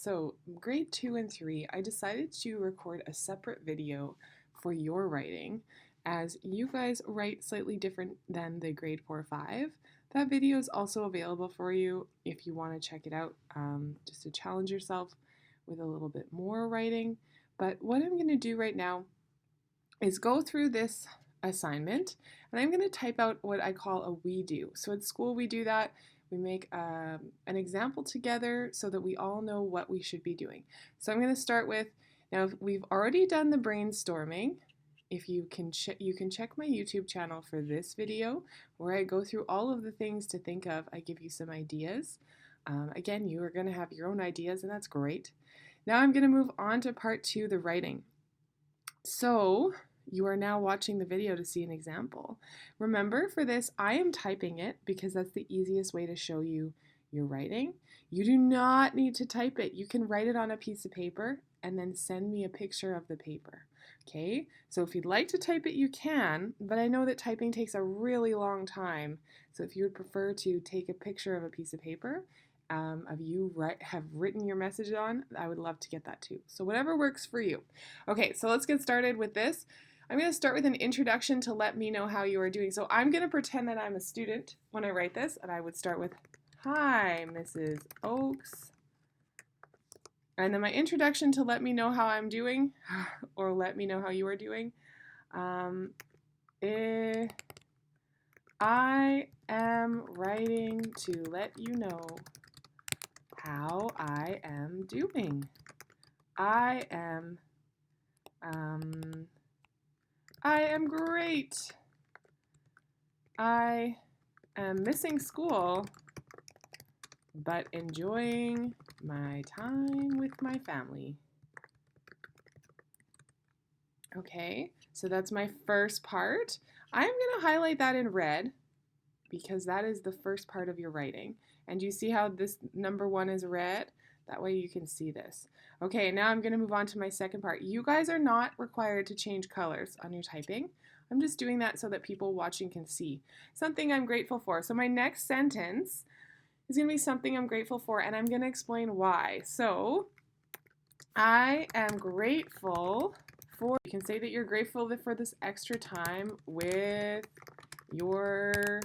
So grade 2 and 3, I decided to record a separate video for your writing as you guys write slightly different than the grade 4 5. That video is also available for you if you want to check it out, just to challenge yourself with a little bit more writing. But what I'm going to do right now is go through this assignment and I'm going to type out what I call a we do. So at school we do that. We make an example together so that we all know what we should be doing. So I'm going to start with, now we've already done the brainstorming. If you can check my YouTube channel for this video where I go through all of the things to think of. I give you some ideas. Again, you are going to have your own ideas and that's great. Now I'm going to move on to part 2, the writing. So you are now watching the video to see an example. Remember, for this, I am typing it because that's the easiest way to show you your writing. You do not need to type it. You can write it on a piece of paper and then send me a picture of the paper. Okay, so if you'd like to type it, you can, but I know that typing takes a really long time. So if you would prefer to take a picture of a piece of paper of you have written your message on, I would love to get that too. So whatever works for you. Okay, so let's get started with this. I'm going to start with an introduction to let me know how you are doing. So I'm going to pretend that I'm a student when I write this, and I would start with, "Hi, Mrs. Oakes." And then my introduction to let me know how I'm doing, or let me know how you are doing. I am writing to let you know how I am doing. I am great. I am missing school, but enjoying my time with my family. Okay, so that's my first part. I'm going to highlight that in red because that is the first part of your writing. And you see how this number 1 is red? That way you can see this. Okay, now I'm going to move on to my second part. You guys are not required to change colors on your typing. I'm just doing that so that people watching can see. Something I'm grateful for. So my next sentence is going to be something I'm grateful for, and I'm going to explain why. So I am grateful for, you can say that you're grateful for this extra time with your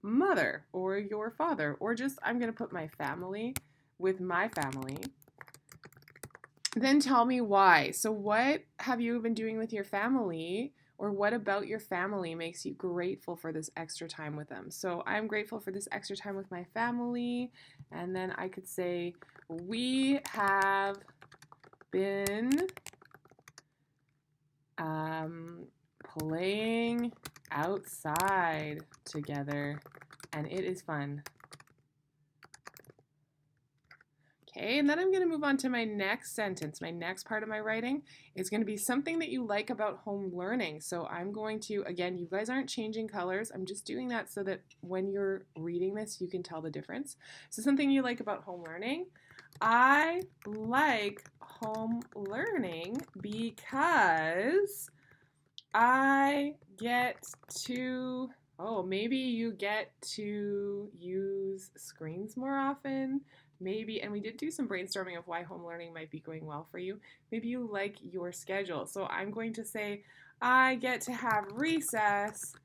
mother or your father, or just, I'm going to put my family, with my family. Then tell me why. So what have you been doing with your family, or what about your family makes you grateful for this extra time with them? So I'm grateful for this extra time with my family, and then I could say we have been playing outside together, and it is fun. Okay, and then I'm going to move on to my next sentence. My next part of my writing is going to be something that you like about home learning. So I'm going to, again, you guys aren't changing colors. I'm just doing that so that when you're reading this, you can tell the difference. So something you like about home learning. I like home learning because I get to, maybe you get to use screens more often. Maybe, and we did do some brainstorming of why home learning might be going well for you. Maybe you like your schedule. So I'm going to say, I get to have recess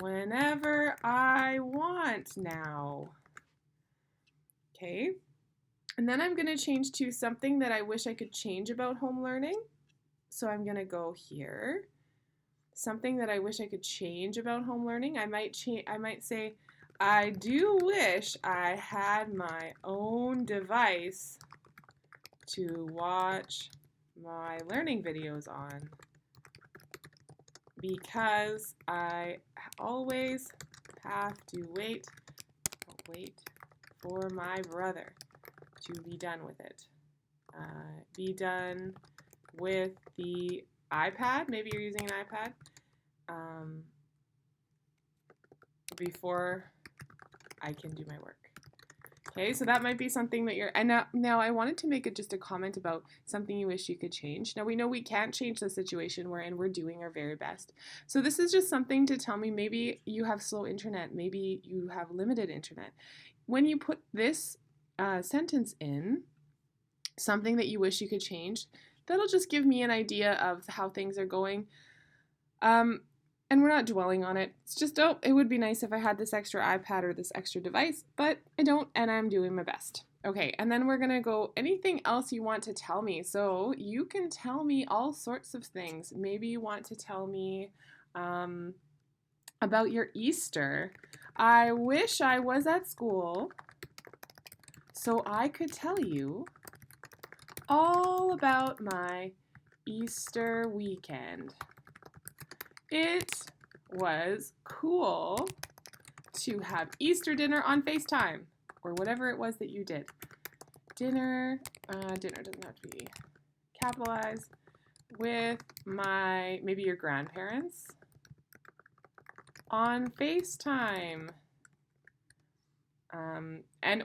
whenever I want now. Okay. And then I'm going to change to something that I wish I could change about home learning. So I'm going to go here. Something that I wish I could change about home learning. I might say, I do wish I had my own device to watch my learning videos on because I always have to wait for my brother to be done with it. Be done with the iPad. Maybe you're using an iPad before I can do my work. Okay, so that might be something that you're, and now I wanted to make just a comment about something you wish you could change. Now we know we can't change the situation we're in, we're doing our very best. So this is just something to tell me, maybe you have slow internet, maybe you have limited internet. When you put this sentence in, something that you wish you could change. That'll just give me an idea of how things are going. And we're not dwelling on it. It's just, oh, it would be nice if I had this extra iPad or this extra device, but I don't, and I'm doing my best. Okay, and then we're gonna go anything else you want to tell me. So you can tell me all sorts of things. Maybe you want to tell me about your Easter. I wish I was at school so I could tell you all about my Easter weekend. It was cool to have Easter dinner on FaceTime, or whatever it was that you did. Dinner doesn't have to be capitalized, with maybe your grandparents on FaceTime.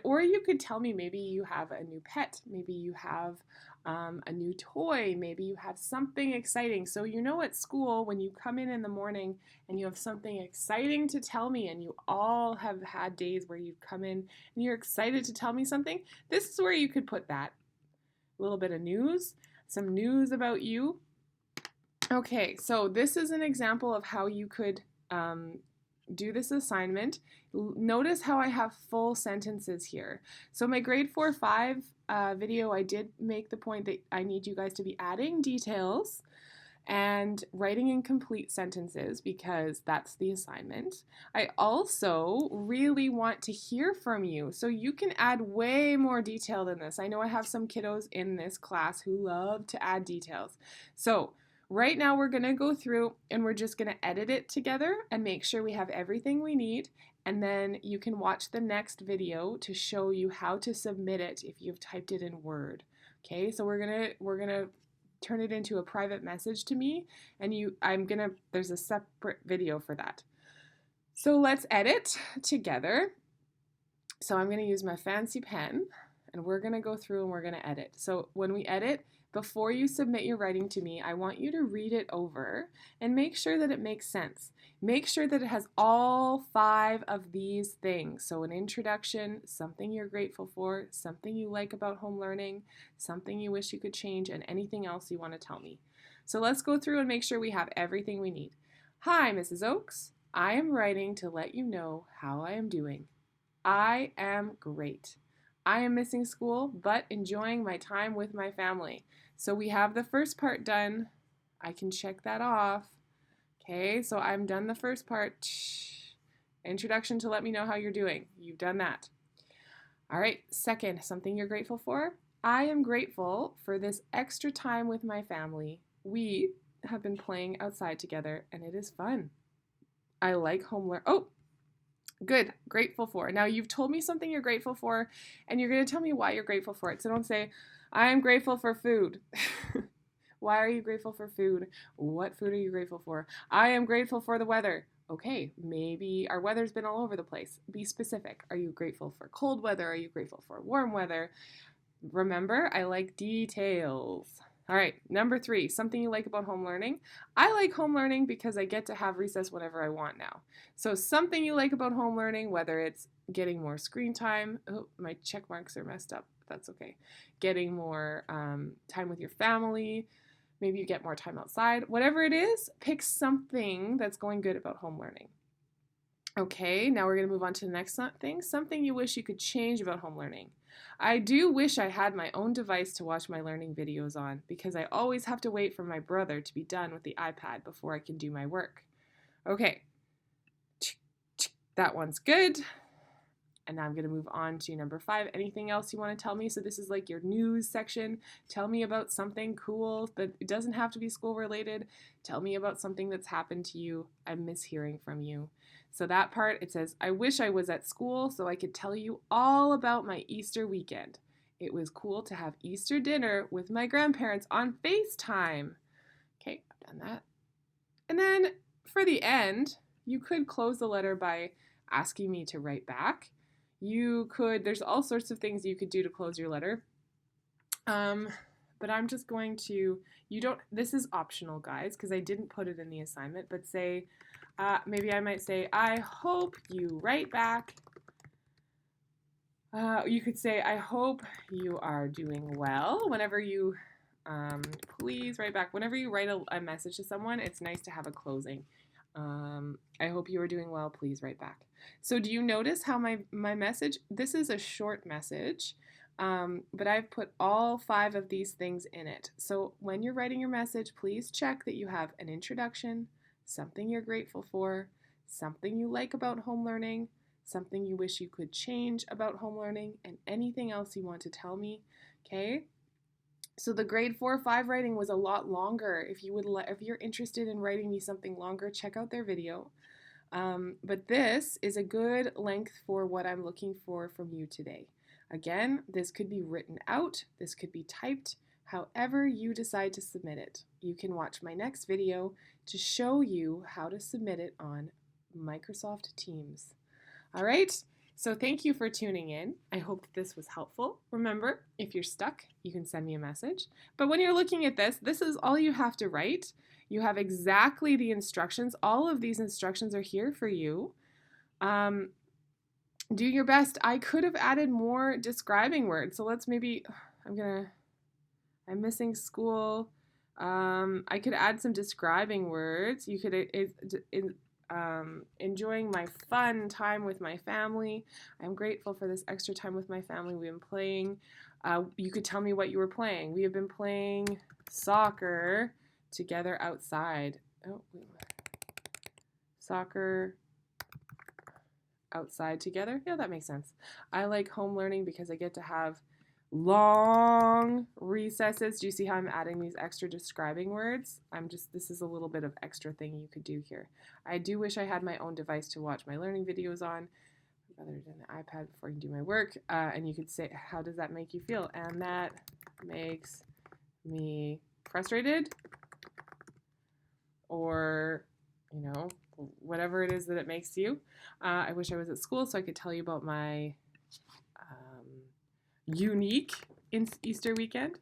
Or you could tell me maybe you have a new pet, maybe you have a new toy, maybe you have something exciting. So at school when you come in the morning and you have something exciting to tell me, and you all have had days where you've come in and you're excited to tell me something, this is where you could put that. A little bit of news, some news about you. Okay, so this is an example of how you could do this assignment. Notice how I have full sentences here. So my grade 4-5 video, I did make the point that I need you guys to be adding details and writing in complete sentences, because that's the assignment. I also really want to hear from you, so you can add way more detail than this. I know I have some kiddos in this class who love to add details. So right now we're going to go through and we're just going to edit it together and make sure we have everything we need, and then you can watch the next video to show you how to submit it if you've typed it in Word. Okay, so we're going to turn it into a private message to me, and there's a separate video for that. So let's edit together. So I'm going to use my fancy pen, and we're going to go through and we're going to edit. So when we edit, before you submit your writing to me, I want you to read it over and make sure that it makes sense. Make sure that it has all 5 of these things. So an introduction, something you're grateful for, something you like about home learning, something you wish you could change, and anything else you want to tell me. So let's go through and make sure we have everything we need. Hi, Mrs. Oakes. I am writing to let you know how I am doing. I am great. I am missing school, but enjoying my time with my family. So we have the first part done. I can check that off. Okay, so I'm done the first part. Introduction to let me know how you're doing. You've done that. All right, second, something you're grateful for. I am grateful for this extra time with my family. We have been playing outside together, and it is fun. I like home learning. Oh, good, grateful for. Now you've told me something you're grateful for, and you're going to tell me why you're grateful for it. So don't say, I am grateful for food. Why are you grateful for food? What food are you grateful for? I am grateful for the weather. Okay, maybe our weather's been all over the place. Be specific. Are you grateful for cold weather? Are you grateful for warm weather? Remember, I like details. All right, number 3, something you like about home learning. I like home learning because I get to have recess whenever I want now. So something you like about home learning, whether it's getting more screen time. Oh, my check marks are messed up. That's okay. Getting more time with your family. Maybe you get more time outside. Whatever it is, pick something that's going good about home learning. Okay, now we're going to move on to the next thing. Something you wish you could change about home learning. I do wish I had my own device to watch my learning videos on, because I always have to wait for my brother to be done with the iPad before I can do my work. Okay, that one's good. And now I'm going to move on to number 5. Anything else you want to tell me? So this is like your news section. Tell me about something cool, but it doesn't have to be school related. Tell me about something that's happened to you. I miss hearing from you. So that part, it says, I wish I was at school so I could tell you all about my Easter weekend. It was cool to have Easter dinner with my grandparents on FaceTime. Okay, I've done that. And then for the end, you could close the letter by asking me to write back. There's all sorts of things you could do to close your letter. But I'm just going to, this is optional, guys, because I didn't put it in the assignment, but say, maybe I might say, I hope you write back You could say, I hope you are doing well. Whenever you, please write back. Whenever you write a message to someone, it's nice to have a closing. I hope you are doing well. Please write back. So do you notice how my message, this is a short message, but I've put all 5 of these things in it. So when you're writing your message, please check that you have an introduction, something you're grateful for, something you like about home learning, something you wish you could change about home learning, and anything else you want to tell me, okay? So the grade 4-5 writing was a lot longer. If you're interested in writing me something longer, check out their video. But this is a good length for what I'm looking for from you today. Again, this could be written out, this could be typed, however you decide to submit it. You can watch my next video to show you how to submit it on Microsoft Teams. All right, so thank you for tuning in. I hope that this was helpful. Remember, if you're stuck, you can send me a message. But when you're looking at this, this is all you have to write. You have exactly the instructions. All of these instructions are here for you. Do your best. I could have added more describing words. So let's maybe, I'm missing school. I could add some describing words. You could, enjoying my fun time with my family. I'm grateful for this extra time with my family. We've been playing. You could tell me what you were playing. We have been playing soccer together outside. Soccer outside together. Yeah, that makes sense. I like home learning because I get to have long recesses. Do you see how I'm adding these extra describing words? This is a little bit of extra thing you could do here. I do wish I had my own device to watch my learning videos on rather than the iPad before I can do my work. And you could say, how does that make you feel? And that makes me frustrated, or, whatever it is that it makes you. I wish I was at school so I could tell you about my unique Easter weekend.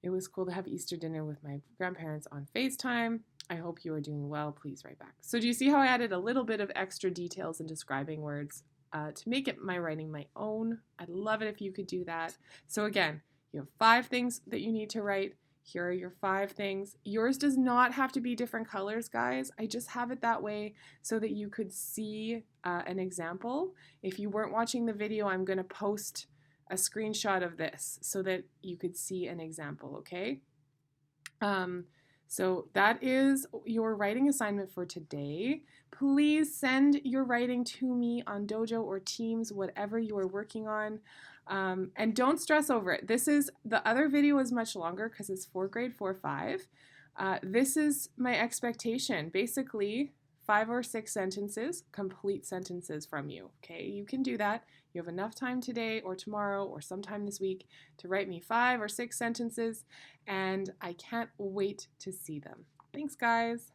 It was cool to have Easter dinner with my grandparents on FaceTime. I hope you are doing well. Please write back. So do you see how I added a little bit of extra details and describing words to make it my writing my own? I'd love it if you could do that. So again, you have 5 things that you need to write. Here are your 5 things. Yours does not have to be different colors, guys. I just have it that way so that you could see an example. If you weren't watching the video, I'm going to post a screenshot of this so that you could see an example, okay? So that is your writing assignment for today. Please send your writing to me on Dojo or Teams, whatever you are working on. And don't stress over it. The other video is much longer because it's for grade 4-5. This is my expectation. Basically, 5 or 6 sentences, complete sentences from you, okay? You can do that. You have enough time today or tomorrow or sometime this week to write me 5 or 6 sentences, and I can't wait to see them. Thanks, guys.